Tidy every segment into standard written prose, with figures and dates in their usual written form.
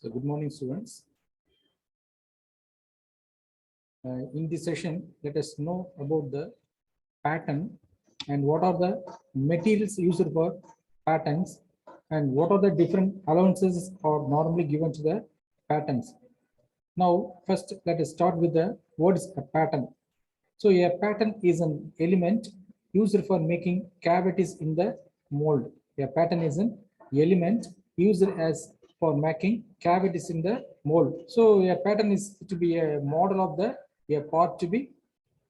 So good morning, students. In this session, let us know about the pattern and what are the materials used for patterns and what are the different allowances are normally given to the patterns. Now, first, let us start with the what is a pattern. So a pattern is an element used for making cavities in the mold. A pattern is an element used as for making cavities in the mold. So a pattern is to be a model of the a part to be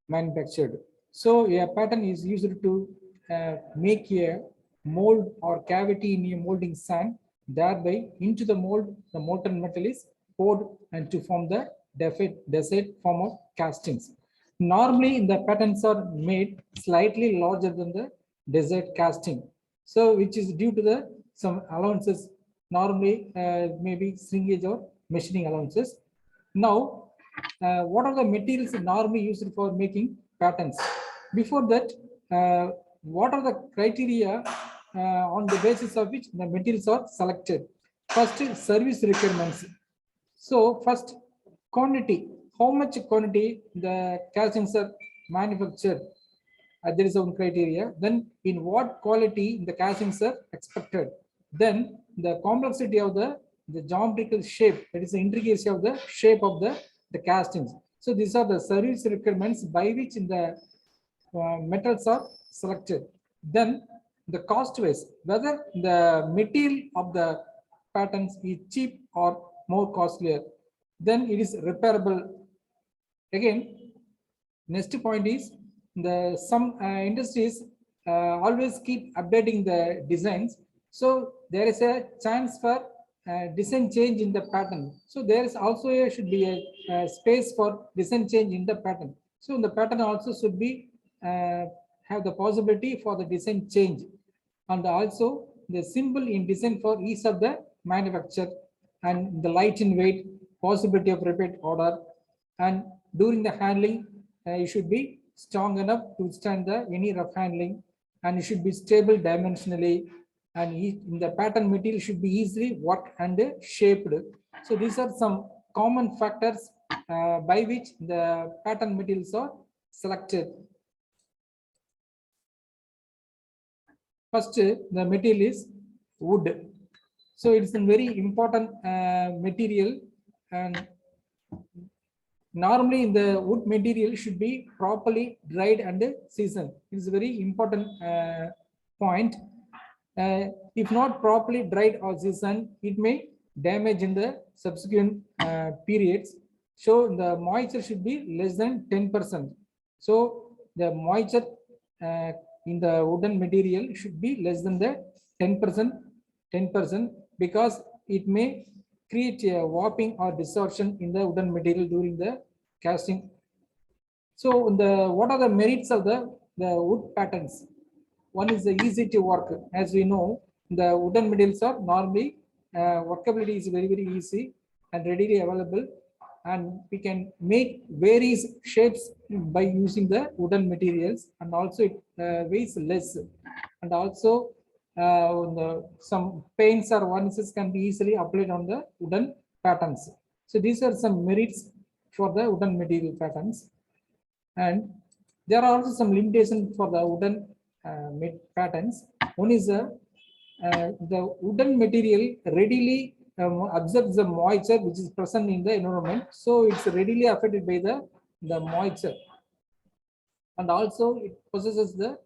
manufactured. So a pattern is used to make a mold or cavity in a molding sand. Thereby into the mold, the molten metal is poured and to form the desert form of castings. Normally, the patterns are made slightly larger than the desert casting. So, which is due to the some allowances, normally maybe shrinkage or machining allowances. Now, what are the materials normally used for making patterns? Before that, what are the criteria on the basis of which the materials are selected? First, service requirements. So, first, quantity. How much quantity the castings are manufactured? There is one criteria. Then, in what quality the castings are expected? Then, the complexity of the geometrical shape, that is the intricacy of the shape of the castings. So, these are the service requirements by which in the metals are selected. Then, the cost wise, whether the material of the patterns is cheap or more costlier, then it is repairable. Again, next point is the some industries always keep updating the designs. So there is a chance for design change in the pattern. So there is also should be a space for design change in the pattern. So the pattern also should be have the possibility for the design change, and also the symbol in design for each of the manufacturer, and the light in weight, possibility of repeat order, and during the handling it should be strong enough to withstand the any rough handling, and it should be stable dimensionally, and in the pattern material should be easily worked and shaped. So these are some common factors by which the pattern materials are selected. First, the material is wood. So it's a very important material, and normally the wood material should be properly dried and seasoned. It's a very important point. If not properly dried or seasoned, it may damage in the subsequent periods. So the moisture should be less than 10%. So the moisture in the wooden material should be less than the 10%, because it may create a warping or distortion in the wooden material during the casting. So what are the merits of the wood patterns? One is the easy to work. As we know, the wooden materials are normally workability is very easy and readily available, and we can make various shapes by using the wooden materials, and also it weighs less, and also some paints or varnishes can be easily applied on the wooden patterns. So these are some merits for the wooden material patterns, and there are also some limitations for the wooden patterns. One is the wooden material readily absorbs the moisture which is present in the environment, so it's readily affected by the moisture, and also it possesses the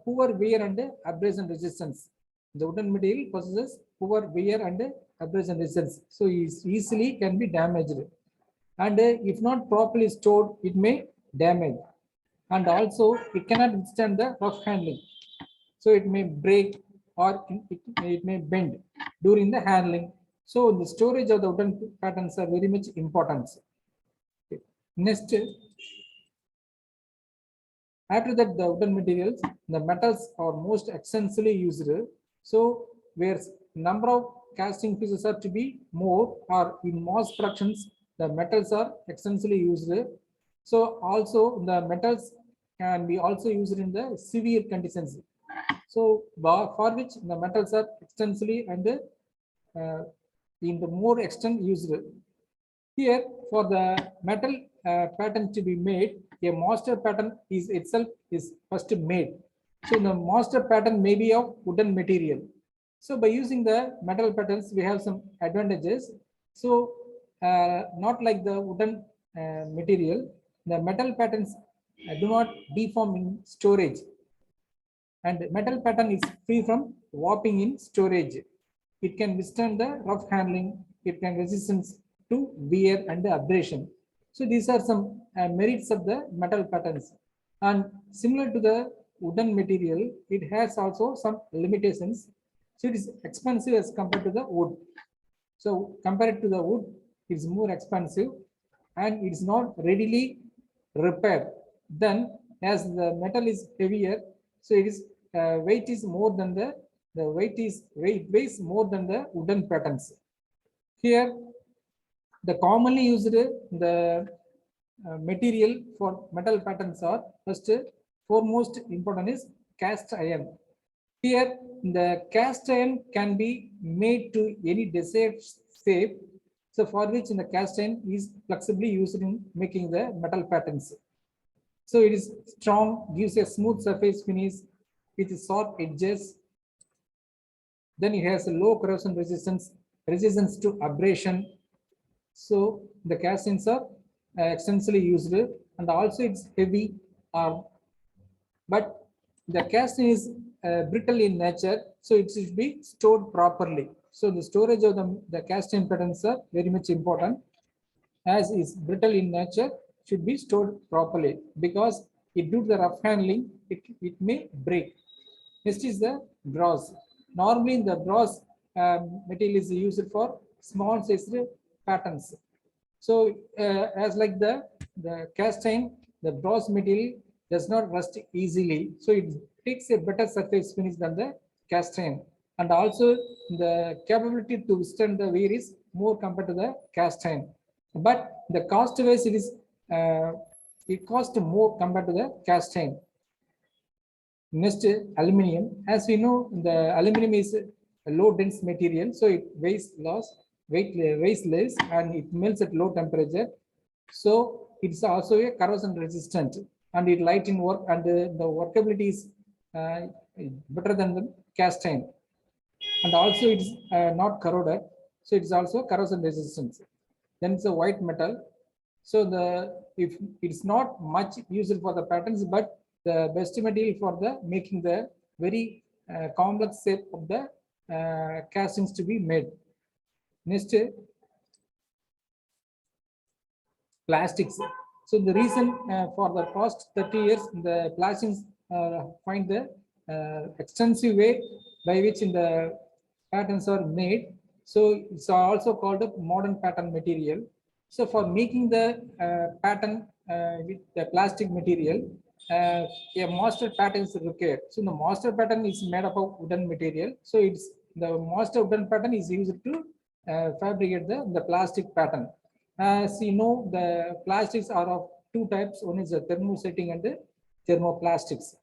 poor wear and abrasion resistance. The wooden material possesses poor wear and abrasion resistance, so it easily can be damaged, and if not properly stored, it may damage, and also it cannot withstand the rough handling, so it may break or it may bend during the handling. So the storage of the wooden patterns are very much important. Okay. Next, after that, the wooden materials, the metals are most extensively used. So where number of casting pieces are to be more, or in mass productions, the metals are extensively used. So also the metals can be also used in the severe conditions. So for which the metals are extensively and in the more extent used. Here, for the metal pattern to be made, a master pattern is itself is first made. So the master pattern may be of wooden material. So by using the metal patterns, we have some advantages. So not like the wooden material, the metal patterns do not deform in storage, and metal pattern is free from warping in storage. It can withstand the rough handling. It can resistance to wear and abrasion. So these are some merits of the metal patterns. And similar to the wooden material, it has also some limitations. So it is expensive as compared to the wood. So compared to the wood, it's more expensive and it's not readily repaired. Then as the metal is heavier, so it is weight is more than the weight weighs more than the wooden patterns. Here, the commonly used the material for metal patterns are first foremost important is cast iron. Here, the cast iron can be made to any desired shape. So for which the cast iron is flexibly used in making the metal patterns. So it is strong, gives a smooth surface finish with sharp edges. Then it has a low corrosion resistance to abrasion. So the cast irons are extensively used, and also it's heavy, but the cast iron is brittle in nature, so it should be stored properly. So the storage of the cast iron patterns are very much important, as is brittle in nature, should be stored properly, because it due to the rough handling, it may break. Next is the brass. Normally the brass material is used for small sized patterns. So as like the cast iron, the brass material does not rust easily. So it takes a better surface finish than the cast iron. And also the capability to withstand the wear is more compared to the cast iron. But the cost wise it costs more compared to the cast iron. Next, aluminum. As we know, the aluminum is a low dense material, so it weighs less, and it melts at low temperature. So it's also a corrosion resistant, and it light in work, and the workability is better than the cast iron, and also it's not corroded, so it's also corrosion resistant. Then it's a white metal. So if it's not much used for the patterns, but the best material for the making the very complex shape of the castings to be made. Next, plastics. So the reason for the past 30 years, the plastics find the extensive way by which in the patterns are made. So it's also called a modern pattern material. So for making the pattern with the plastic material, a master pattern is required. So the master pattern is made up of wooden material. So it's the master wooden pattern is used to fabricate the plastic pattern. As you know, the plastics are of two types. One is the thermosetting and the thermoplastics.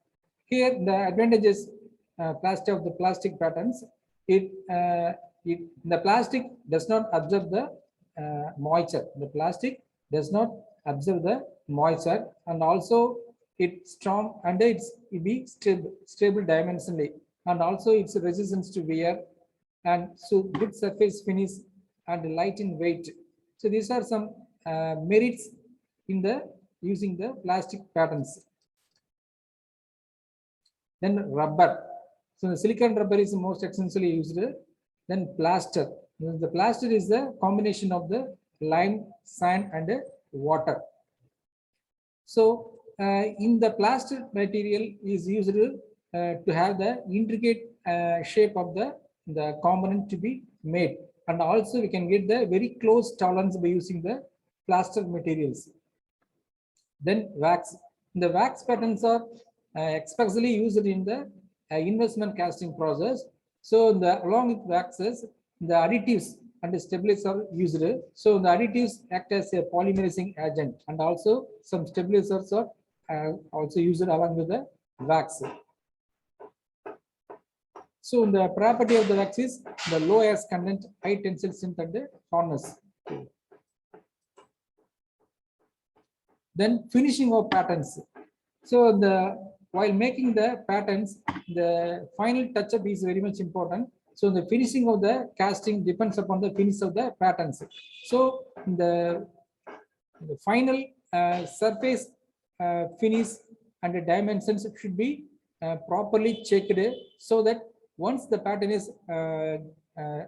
Here, the advantages plastic of the plastic patterns. The plastic does not absorb the moisture. The plastic does not absorb the moisture, and also it's strong and it be stable dimensionally, and also its resistance to wear, and so good surface finish and light in weight. So these are some merits in the using the plastic patterns. Then rubber. So the silicon rubber is most extensively used. Then plaster. The plaster is the combination of the lime, sand, and water. So in the plaster material is used to have the intricate shape of the component to be made, and also we can get the very close tolerance by using the plaster materials. Then wax. The wax patterns are especially used in the investment casting process. So along with waxes, the additives and the stabilizers are used. So the additives act as a polymerizing agent, and also some stabilizers are also used along with the wax. So the property of the wax is the low ash content, high tensile strength and the hardness. Then finishing of patterns. So while making the patterns, the final touch-up is very much important. So the finishing of the casting depends upon the finish of the patterns. So the final surface finish and the dimensions should be properly checked, so that once the pattern is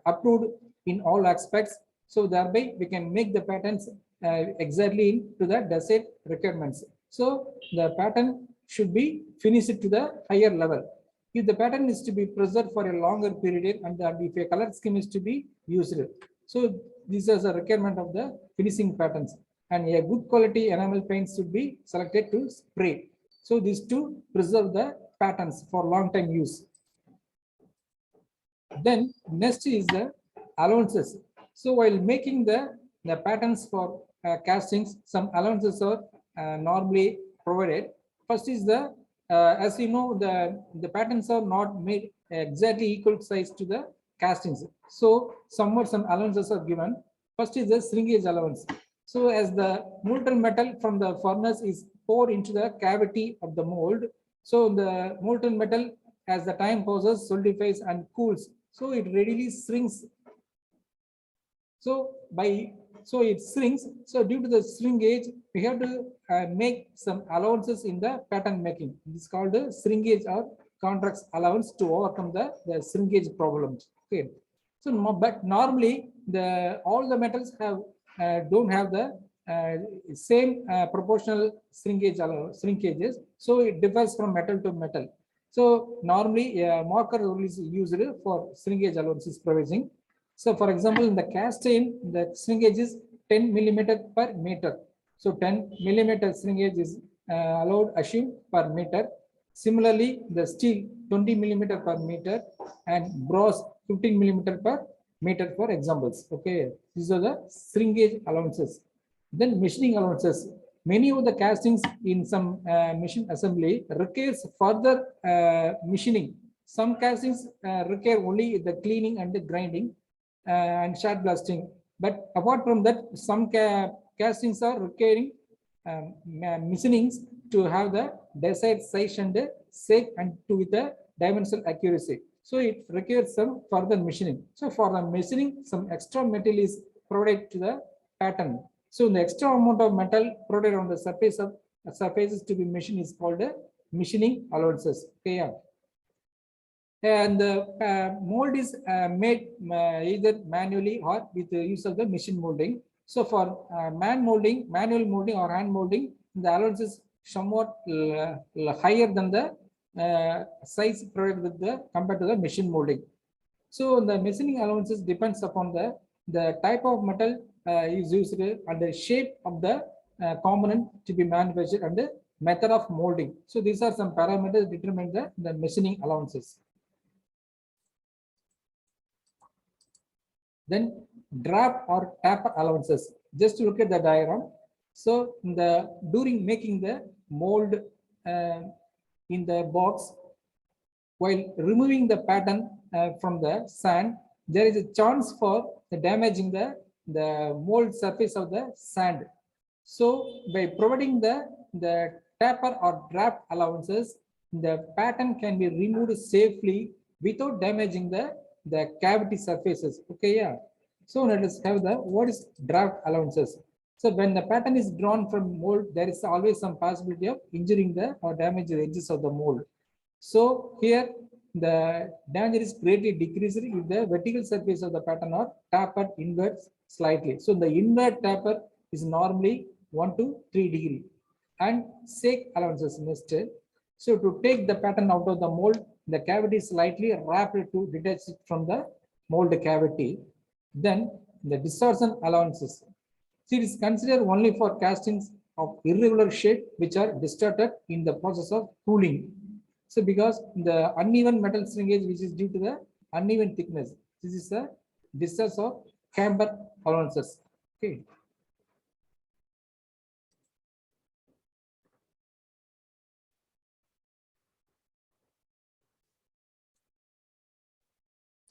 approved in all aspects, so thereby we can make the patterns exactly to the desired requirements. So the pattern should be finished to the higher level. If the pattern is to be preserved for a longer period and if a color scheme is to be used, so this is a requirement of the finishing patterns. And a good quality enamel paint should be selected to spray. So these to preserve the patterns for long time use. Then next is the allowances. So while making the patterns for castings, some allowances are normally provided. First is the as you know, the patterns are not made exactly equal size to the castings. So somewhat some allowances are given. First is the shrinkage allowance. So as the molten metal from the furnace is poured into the cavity of the mold, so the molten metal as the time passes solidifies and cools, so it readily shrinks. So it shrinks. So due to the shrinkage, we have to make some allowances in the pattern making. This is called the shrinkage or contrast allowance to overcome the shrinkage problems. Okay. So but normally all the metals have don't have the same proportional shrinkages. So it differs from metal to metal. So normally a marker is used for shrinkage allowances provision. So for example, in the cast iron, the shrinkage is 10 millimeter per meter. So 10 millimeter shrinkage is allowed assumed per meter. Similarly, the steel 20 millimeter per meter and brass 15 millimeter per meter for examples. Okay, these are the shrinkage allowances. Then machining allowances. Many of the castings in some machine assembly requires further machining. Some castings require only the cleaning and the grinding and shard blasting. But apart from that, some castings are requiring machinings to have the desired size and shape and to with the dimensional accuracy. So it requires some further machining. So for the machining, some extra metal is provided to the pattern. So the extra amount of metal provided on the surfaces to be machined is called the machining allowances. Okay, yeah. And the mold is made either manually or with the use of the machine molding. So for manual molding or hand molding, the allowance is somewhat higher than the size provided with the compared to the machine molding. So the machining allowances depends upon the type of metal is used and the shape of the component to be manufactured and the method of molding. So these are some parameters determine the machining allowances. Then draft or taper allowances. Just to look at the diagram. So during making the mold in the box, while removing the pattern from the sand, there is a chance for the damaging the mold surface of the sand. So by providing the taper or draft allowances, the pattern can be removed safely without damaging the cavity surfaces. Okay, yeah. So let us have what is draft allowances. So when the pattern is drawn from mold, there is always some possibility of injuring or damaging the edges of the mold. So here the danger is greatly decreased if the vertical surface of the pattern are tapered inwards slightly. So the inward taper is normally 1 to 3 degree. And shake allowances nested. So to take the pattern out of the mold, the cavity is slightly wrapped to detach it from the mold cavity. Then the distortion allowances. So it is considered only for castings of irregular shape which are distorted in the process of cooling. So because the uneven metal shrinkage which is due to the uneven thickness, this is the discharge of camber allowances. Okay.